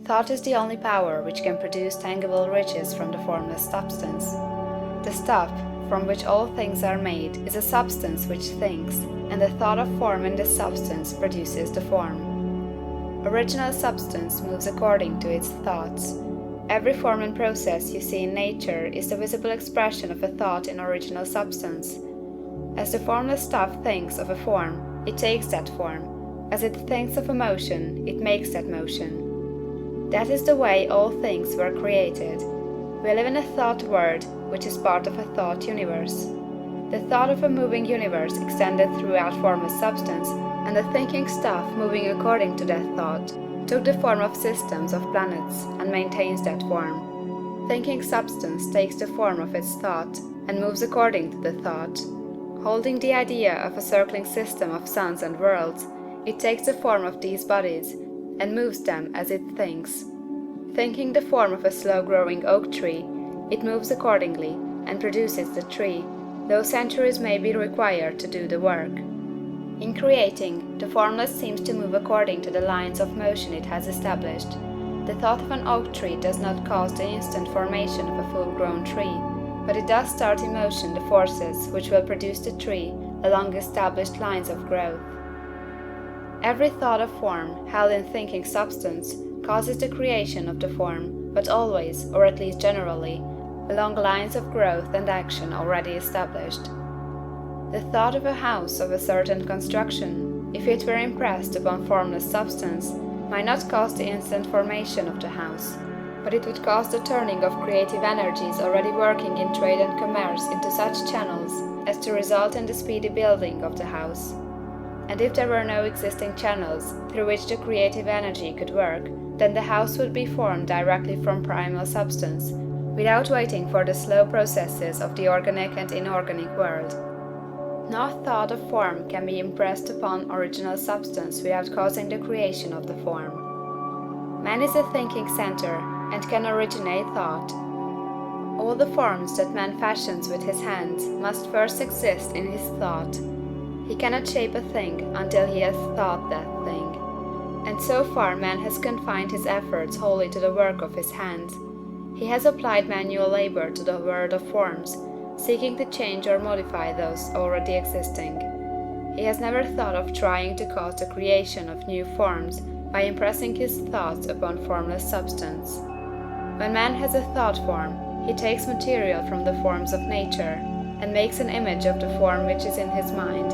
Thought is the only power which can produce tangible riches from the formless substance. The stuff, from which all things are made, is a substance which thinks, and the thought of form in this substance produces the form. Original substance moves according to its thoughts. Every form and process you see in nature is the visible expression of a thought in original substance. As the formless stuff thinks of a form, it takes that form. As it thinks of a motion, it makes that motion. That is the way all things were created. We live in a thought world, which is part of a thought universe. The thought of a moving universe extended throughout formless substance, and the thinking stuff moving according to that thought took the form of systems of planets and maintains that form. Thinking substance takes the form of its thought and moves according to the thought. Holding the idea of a circling system of suns and worlds, it takes the form of these bodies and moves them as it thinks. Thinking the form of a slow-growing oak tree, it moves accordingly and produces the tree, though centuries may be required to do the work. In creating, the formless seems to move according to the lines of motion it has established. The thought of an oak tree does not cause the instant formation of a full-grown tree, but it does start in motion the forces which will produce the tree along established lines of growth. Every thought of form, held in thinking substance, causes the creation of the form, but always, or at least generally, along lines of growth and action already established. The thought of a house of a certain construction, if it were impressed upon formless substance, might not cause the instant formation of the house, but it would cause the turning of creative energies already working in trade and commerce into such channels as to result in the speedy building of the house. And if there were no existing channels through which the creative energy could work, then the house would be formed directly from primal substance, without waiting for the slow processes of the organic and inorganic world. No thought of form can be impressed upon original substance without causing the creation of the form. Man is a thinking center and can originate thought. All the forms that man fashions with his hands must first exist in his thought. He cannot shape a thing until he has thought that thing. And so far man has confined his efforts wholly to the work of his hands. He has applied manual labor to the world of forms, seeking to change or modify those already existing. He has never thought of trying to cause the creation of new forms by impressing his thoughts upon formless substance. When man has a thought form, he takes material from the forms of nature, and makes an image of the form which is in his mind.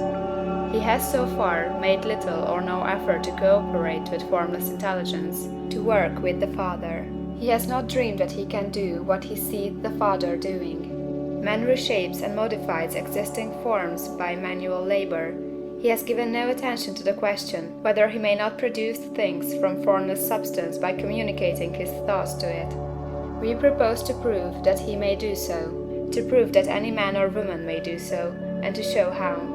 He has so far made little or no effort to cooperate with formless intelligence, to work with the Father. He has not dreamed that he can do what he sees the Father doing. Man reshapes and modifies existing forms by manual labor. He has given no attention to the question whether he may not produce things from formless substance by communicating his thoughts to it. We propose to prove that he may do so, to prove that any man or woman may do so, and to show how.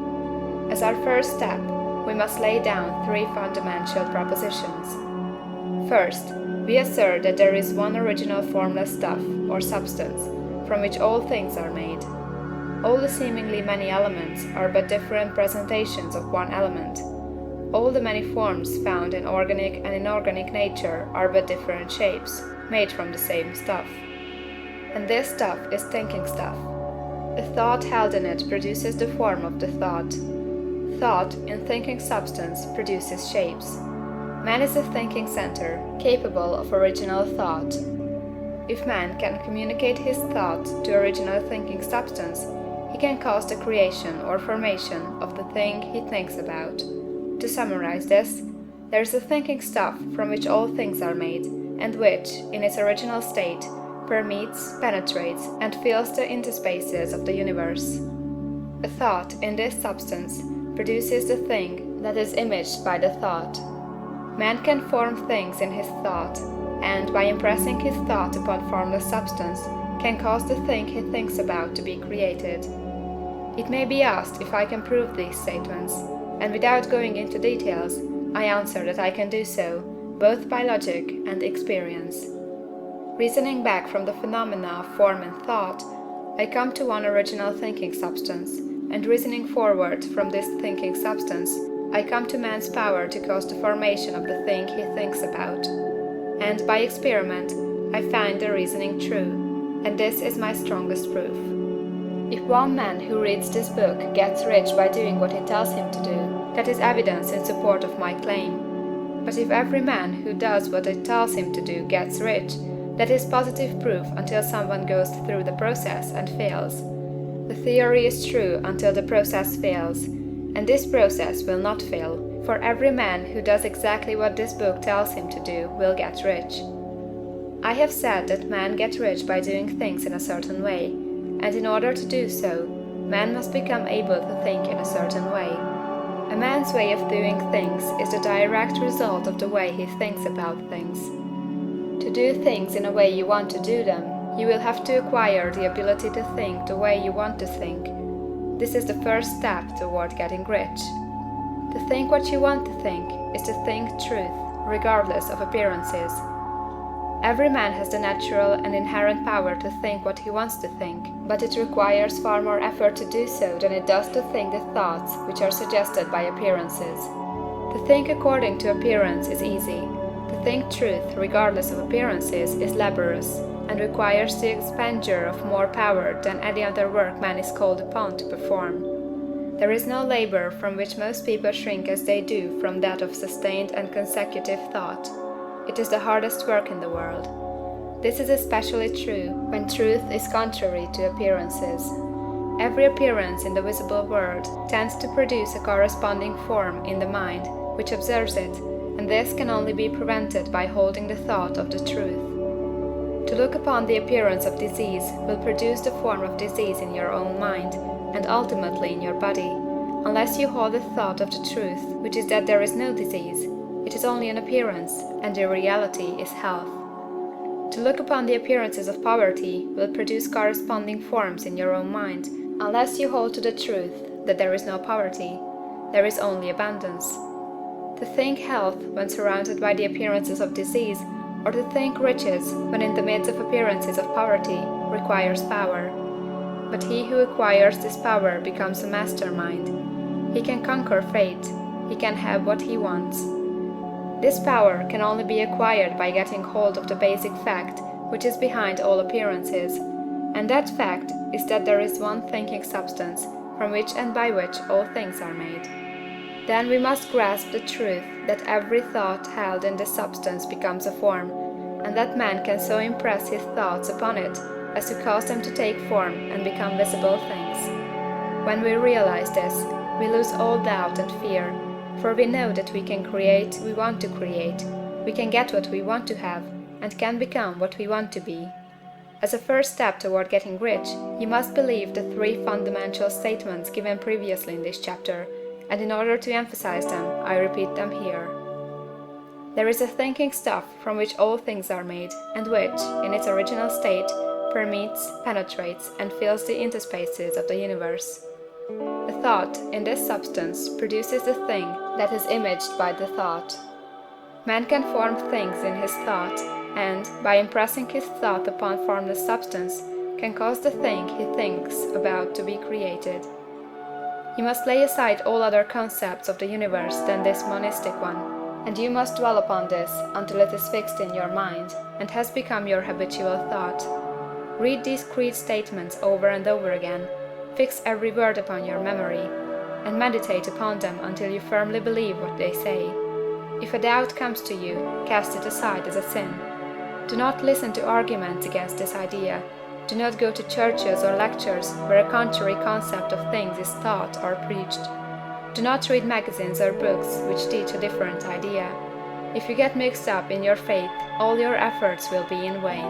As our first step, we must lay down three fundamental propositions. First, we assert that there is one original formless stuff, or substance, from which all things are made. All the seemingly many elements are but different presentations of one element. All the many forms found in organic and inorganic nature are but different shapes, made from the same stuff. And this stuff is thinking stuff. A thought held in it produces the form of the thought. Thought, in thinking substance, produces shapes. Man is a thinking center, capable of original thought. If man can communicate his thought to original thinking substance, he can cause the creation or formation of the thing he thinks about. To summarize this, there is a thinking stuff from which all things are made, and which, in its original state, permeates, penetrates, and fills the interspaces of the universe. A thought in this substance produces the thing that is imaged by the thought. Man can form things in his thought, and by impressing his thought upon formless substance, can cause the thing he thinks about to be created. It may be asked if I can prove these statements, and without going into details, I answer that I can do so, both by logic and experience. Reasoning back from the phenomena of form and thought, I come to one original thinking substance, and reasoning forward from this thinking substance, I come to man's power to cause the formation of the thing he thinks about. and by experiment I find the reasoning true, and this is my strongest proof. If one man who reads this book gets rich by doing what he tells him to do, that is evidence in support of my claim. But if every man who does what it tells him to do gets rich, that is positive proof until someone goes through the process and fails. The theory is true until the process fails, and this process will not fail, for every man who does exactly what this book tells him to do will get rich. I have said that men get rich by doing things in a certain way, and in order to do so, man must become able to think in a certain way. A man's way of doing things is the direct result of the way he thinks about things. To do things in a way you want to do them, you will have to acquire the ability to think the way you want to think. This is the first step toward getting rich. To think what you want to think is to think truth, regardless of appearances. Every man has the natural and inherent power to think what he wants to think, but it requires far more effort to do so than it does to think the thoughts which are suggested by appearances. To think according to appearance is easy. To think truth regardless of appearances is laborious, and requires the expenditure of more power than any other work man is called upon to perform. There is no labor from which most people shrink as they do from that of sustained and consecutive thought. It is the hardest work in the world. This is especially true when truth is contrary to appearances. Every appearance in the visible world tends to produce a corresponding form in the mind which observes it, and this can only be prevented by holding the thought of the truth. To look upon the appearance of disease will produce the form of disease in your own mind, and ultimately in your body, unless you hold the thought of the truth, which is that there is no disease. It is only an appearance, and the reality is health. To look upon the appearances of poverty will produce corresponding forms in your own mind, unless you hold to the truth that there is no poverty, there is only abundance. To think health when surrounded by the appearances of disease, or to think riches when in the midst of appearances of poverty, requires power. But he who acquires this power becomes a mastermind. He can conquer fate, he can have what he wants. This power can only be acquired by getting hold of the basic fact which is behind all appearances, and that fact is that there is one thinking substance from which and by which all things are made. Then we must grasp the truth that every thought held in this substance becomes a form, and that man can so impress his thoughts upon it as to cause them to take form and become visible things. When we realize this, we lose all doubt and fear, for we know that we can create we want to create, we can get what we want to have, and can become what we want to be. As a first step toward getting rich, you must believe the three fundamental statements given previously in this chapter, and in order to emphasize them, I repeat them here. There is a thinking stuff from which all things are made, and which, in its original state, permeates, penetrates, and fills the interspaces of the universe. The thought, in this substance, produces the thing that is imaged by the thought. Man can form things in his thought, and, by impressing his thought upon formless substance, can cause the thing he thinks about to be created. You must lay aside all other concepts of the universe than this monistic one, and you must dwell upon this until it is fixed in your mind, and has become your habitual thought. Read these creed statements over and over again, fix every word upon your memory, and meditate upon them until you firmly believe what they say. If a doubt comes to you, cast it aside as a sin. Do not listen to arguments against this idea. Do not go to churches or lectures where a contrary concept of things is taught or preached. Do not read magazines or books which teach a different idea. If you get mixed up in your faith, all your efforts will be in vain.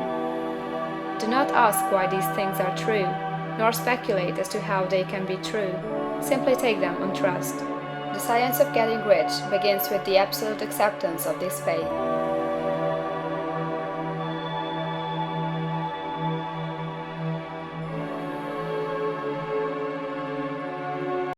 Do not ask why these things are true, nor speculate as to how they can be true. Simply take them on trust. The science of getting rich begins with the absolute acceptance of this faith.